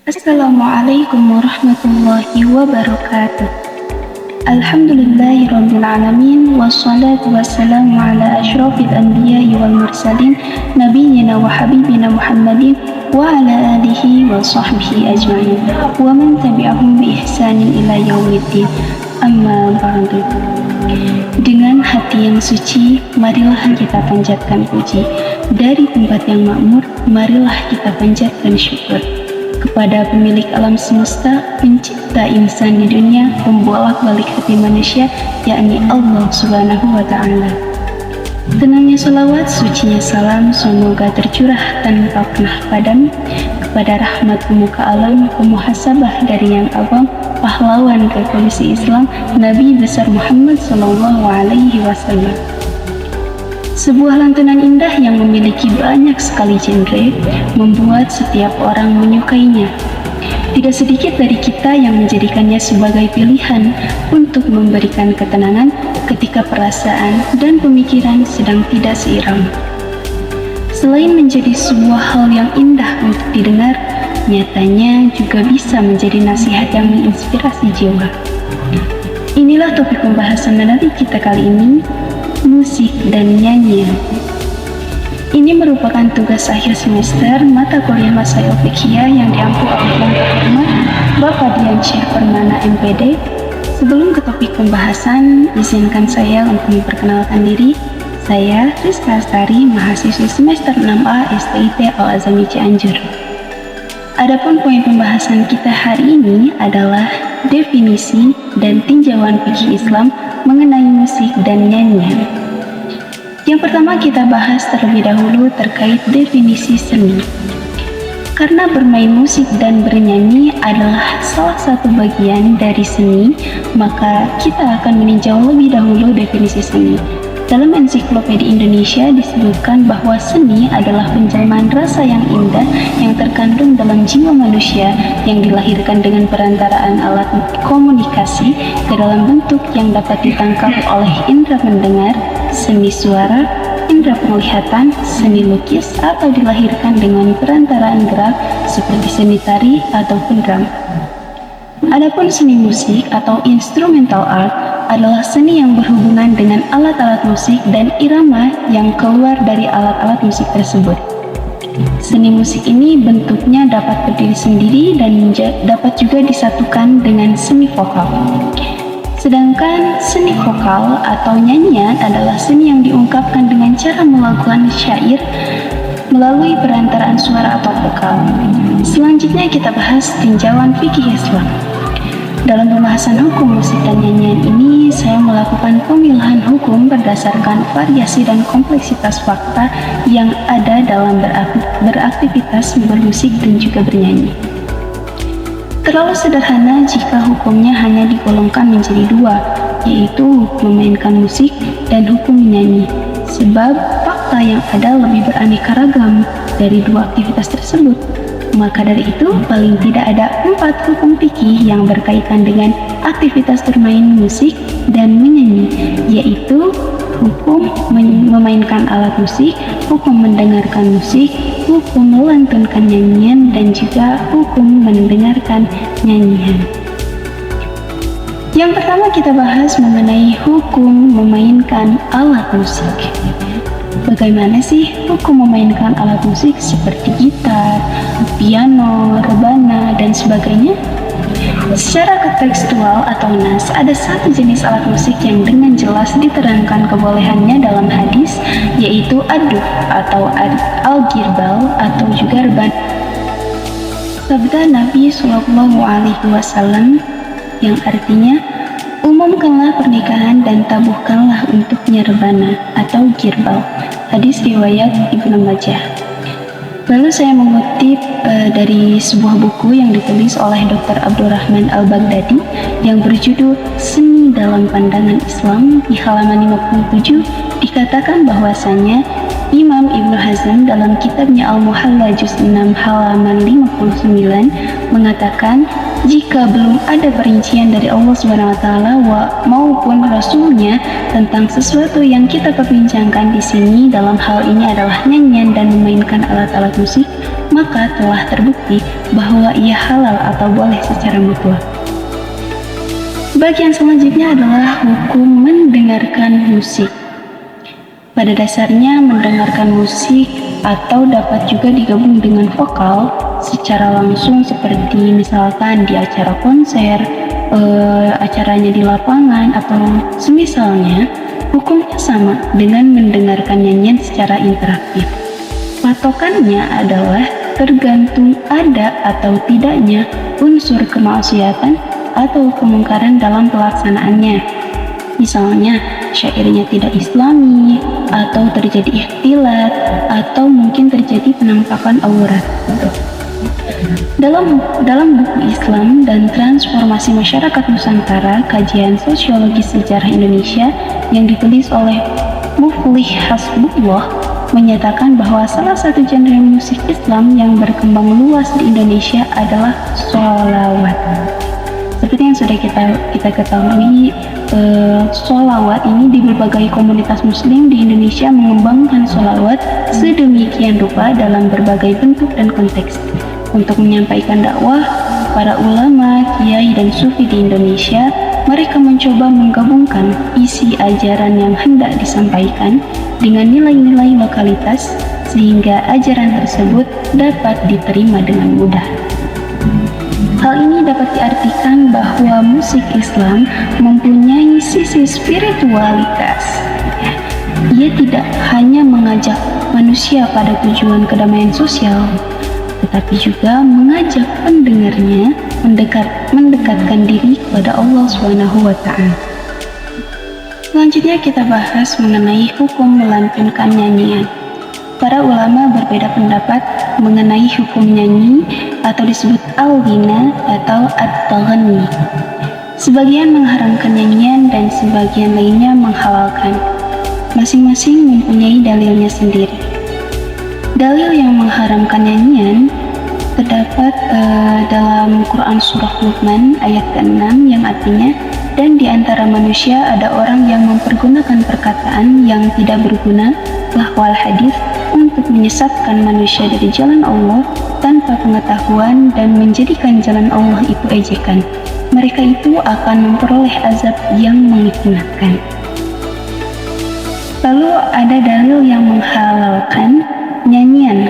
Assalamualaikum warahmatullahi wabarakatuh. Alhamdulillahirabbil alamin wassalatu wassalamu ala asyrafil anbiya'i wal mursalin nabiyyina wa habibina Muhammadin wa ala alihi wa sahbihi ajma'in wa man tabi'ahum bi ihsanin ila yaumiddin. Amma ba'du. Dengan hati yang suci, marilah kita panjatkan puji. Dari tempat yang makmur, marilah kita panjatkan syukur kepada pemilik alam semesta, pencipta insan di dunia, pembolak-balik hati manusia, yakni Allah Subhanahu wa Ta'ala. Tenangnya salawat, sucinya salam, semoga tercurah tanpa pernah padam kepada rahmat pemuka alam, pemuhasabah dari yang abang, pahlawan revolusi Islam, Nabi besar Muhammad Sallallahu Alaihi Wasallam. Sebuah lantunan indah yang memiliki banyak sekali genre membuat setiap orang menyukainya. Tidak sedikit dari kita yang menjadikannya sebagai pilihan untuk memberikan ketenangan ketika perasaan dan pemikiran sedang tidak seirama. Selain menjadi sebuah hal yang indah untuk didengar, nyatanya juga bisa menjadi nasihat yang menginspirasi jiwa. Inilah topik pembahasan menarik kita kali ini, musik dan nyanyian. Ini merupakan tugas akhir semester mata kuliah Masail Fiqhiyah yang diampu oleh Yang Terhormat Bapak Dian Syekh Permana MPD. Sebelum ke topik pembahasan, izinkan saya untuk memperkenalkan diri. Saya Rizka Astari, mahasiswi semester 6A STIT Al-Azami Cianjur. Adapun poin pembahasan kita hari ini adalah definisi dan tinjauan fikih Islam mengenai musik dan nyanyian. Yang pertama kita bahas terlebih dahulu terkait definisi seni. Karena bermain musik dan bernyanyi adalah salah satu bagian dari seni, maka kita akan meninjau lebih dahulu definisi seni. Dalam Ensiklopedia Indonesia disebutkan bahwa seni adalah penjelmaan rasa yang indah yang terkandung dalam jiwa manusia yang dilahirkan dengan perantaraan alat komunikasi ke dalam bentuk yang dapat ditangkap oleh indera mendengar, seni suara, indera penglihatan, seni lukis, atau dilahirkan dengan perantaraan gerak seperti seni tari ataupun drum. Adapun seni musik atau instrumental art adalah seni yang berhubungan dengan alat-alat musik dan irama yang keluar dari alat-alat musik tersebut. Seni musik ini bentuknya dapat berdiri sendiri dan dapat juga disatukan dengan seni vokal. Sedangkan seni vokal atau nyanyian adalah seni yang diungkapkan dengan cara melakukan syair melalui perantaraan suara atau vokal. Selanjutnya kita bahas tinjauan fikih Islam. Dalam pembahasan hukum musik dan nyanyian ini, saya melakukan pemilahan hukum berdasarkan variasi dan kompleksitas fakta yang ada dalam beraktivitas bermusik dan juga bernyanyi. Terlalu sederhana jika hukumnya hanya digolongkan menjadi dua, yaitu memainkan musik dan hukum menyanyi, sebab fakta yang ada lebih beraneka ragam dari dua aktivitas tersebut. Maka dari itu, paling tidak ada 4 hukum fikih yang berkaitan dengan aktivitas bermain musik dan menyanyi, yaitu hukum memainkan alat musik, hukum mendengarkan musik, hukum melantunkan nyanyian, dan juga hukum mendengarkan nyanyian. Yang pertama kita bahas mengenai hukum memainkan alat musik. Bagaimana sih hukum memainkan alat musik seperti gitar, piano, rebana, dan sebagainya? Secara kontekstual atau nas, ada satu jenis alat musik yang dengan jelas diterangkan kebolehannya dalam hadis, yaitu ad-duf atau al-girbal atau juga rebana. Sabda Nabi Shallallahu Alaihi Wasallam yang artinya, umumkanlah pernikahan dan tabuhkanlah untuknya rebana atau girbal. Hadis riwayat Ibnu Majah. Lalu saya mengutip dari sebuah buku yang ditulis oleh Dr. Abdurrahman Al-Baghdadi yang berjudul Seni dalam Pandangan Islam. Di halaman 57 dikatakan bahwasanya Imam Ibnu Hazm dalam kitabnya Al-Muhalla juz 6 halaman 59 mengatakan jika belum ada perincian dari Allah SWT maupun Rasulnya tentang sesuatu yang kita perbincangkan di sini dalam hal ini adalah nyanyian dan memainkan alat-alat musik, maka telah terbukti bahwa ia halal atau boleh secara mutlak. Bagian selanjutnya adalah hukum mendengarkan musik. Pada dasarnya mendengarkan musik atau dapat juga digabung dengan vokal secara langsung seperti misalkan di acara konser, acaranya di lapangan atau semisalnya, hukumnya sama dengan mendengarkan nyanyian secara interaktif. Patokannya adalah tergantung ada atau tidaknya unsur kemaksiatan atau kemungkaran dalam pelaksanaannya. Misalnya, syairnya tidak islami, atau terjadi ikhtilat, atau mungkin terjadi penampakan aurat. Dalam buku Islam dan Transformasi Masyarakat Nusantara, kajian sosiologis sejarah Indonesia yang ditulis oleh Muflih Hasbullah menyatakan bahwa salah satu genre musik Islam yang berkembang luas di Indonesia adalah sholawat. Seperti yang sudah kita ketahui, sholawat ini di berbagai komunitas muslim di Indonesia mengembangkan sholawat sedemikian rupa dalam berbagai bentuk dan konteks untuk menyampaikan dakwah. Para ulama, kiai, dan sufi di Indonesia, mereka mencoba menggabungkan isi ajaran yang hendak disampaikan dengan nilai-nilai lokalitas sehingga ajaran tersebut dapat diterima dengan mudah. Hal ini dapat diartikan bahwa musik Islam mempunyai sisi spiritualitas. Ia tidak hanya mengajak manusia pada tujuan kedamaian sosial, tetapi juga mengajak pendengarnya mendekatkan diri kepada Allah SWT. Selanjutnya kita bahas mengenai hukum melantunkan nyanyian. Para ulama berbeda pendapat mengenai hukum nyanyi atau disebut al-ghina atau at-taghanni. Sebagian mengharamkan nyanyian dan sebagian lainnya menghalalkan. Masing-masing mempunyai dalilnya sendiri. Dalil yang mengharamkan nyanyian terdapat dalam Quran Surah Luqman ayat ke-6 yang artinya, dan di antara manusia ada orang yang mempergunakan perkataan yang tidak berguna lahwal hadis untuk menyesatkan manusia dari jalan Allah tanpa pengetahuan dan menjadikan jalan Allah itu ejekan. Mereka itu akan memperoleh azab yang menghinakan. Lalu ada dalil yang menghalalkan nyanyian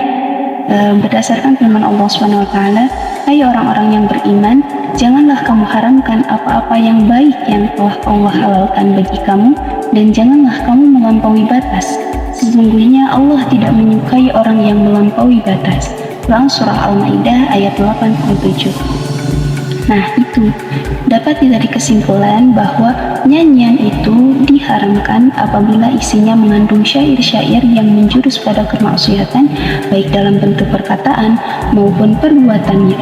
berdasarkan firman Allah SWT, "Hai orang-orang yang beriman, janganlah kamu haramkan apa-apa yang baik yang telah Allah halalkan bagi kamu, dan janganlah kamu melampaui batas. Sesungguhnya Allah tidak menyukai orang yang melampaui batas." Quran Surah Al-Maidah ayat 87. Nah, itu dapat ditarik kesimpulan bahwa nyanyian itu diharamkan apabila isinya mengandung syair-syair yang menjurus pada kemaksiatan baik dalam bentuk perkataan maupun perbuatannya.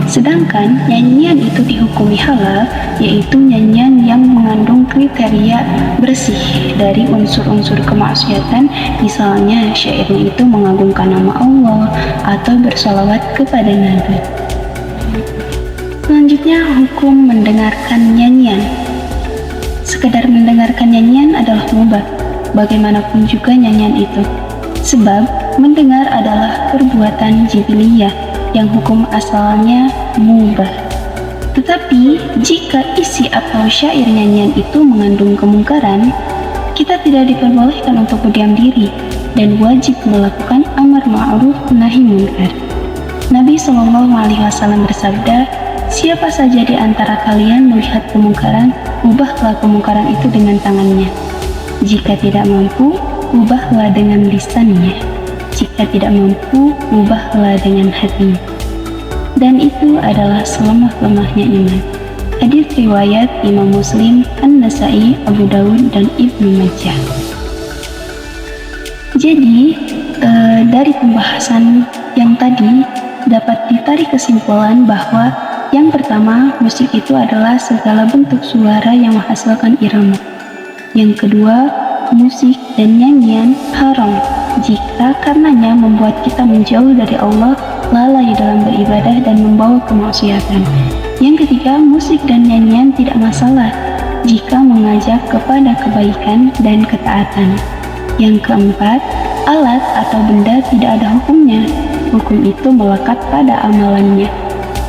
Sedangkan nyanyian itu dihukumi halal, yaitu nyanyian yang mengandung kriteria bersih dari unsur-unsur kemaksiatan, misalnya syairnya itu mengagungkan nama Allah atau bersalawat kepada Nabi. Selanjutnya, hukum mendengarkan nyanyian. Sekedar mendengarkan nyanyian adalah mubah, bagaimanapun juga nyanyian itu. Sebab, mendengar adalah perbuatan jibiliyah yang hukum asalnya mubah. Tetapi, jika isi atau syair nyanyian itu mengandung kemungkaran, kita tidak diperbolehkan untuk berdiam diri dan wajib melakukan amar ma'ruf nahi munkar. Nabi SAW bersabda, "Siapa saja di antara kalian melihat kemungkaran, ubahlah kemungkaran itu dengan tangannya. Jika tidak mampu, ubahlah dengan lisannya. Jika tidak mampu, ubahlah dengan hatinya. Dan itu adalah selemah-lemahnya iman." Hadits riwayat Imam Muslim, An-Nasai, Abu Dawud, dan Ibnu Majah. Jadi, dari pembahasan yang tadi dapat ditarik kesimpulan bahwa yang pertama, musik itu adalah segala bentuk suara yang menghasilkan irama. Yang kedua, musik dan nyanyian haram jika karenanya membuat kita menjauh dari Allah lalai dalam beribadah dan membawa kemaksiatan. Yang ketiga, musik dan nyanyian tidak masalah jika mengajak kepada kebaikan dan ketaatan. Yang keempat, alat atau benda tidak ada hukumnya. Hukum itu melekat pada amalannya.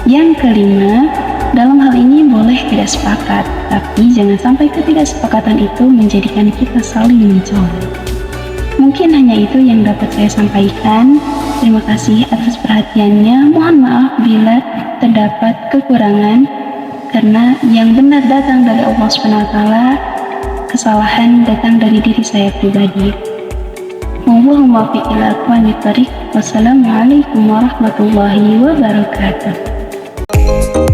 Yang kelima, dalam hal ini boleh tidak sepakat, tapi jangan sampai ketidaksepakatan itu menjadikan kita saling mencela. Mungkin hanya itu yang dapat saya sampaikan. Terima kasih atas perhatiannya. Mohon maaf bila terdapat kekurangan, karena yang benar datang dari Allah SWT, kesalahan datang dari diri saya pribadi. Wallahu muwaffiq ila aqwamit thoriq. Wassalamualaikum warahmatullahi wabarakatuh.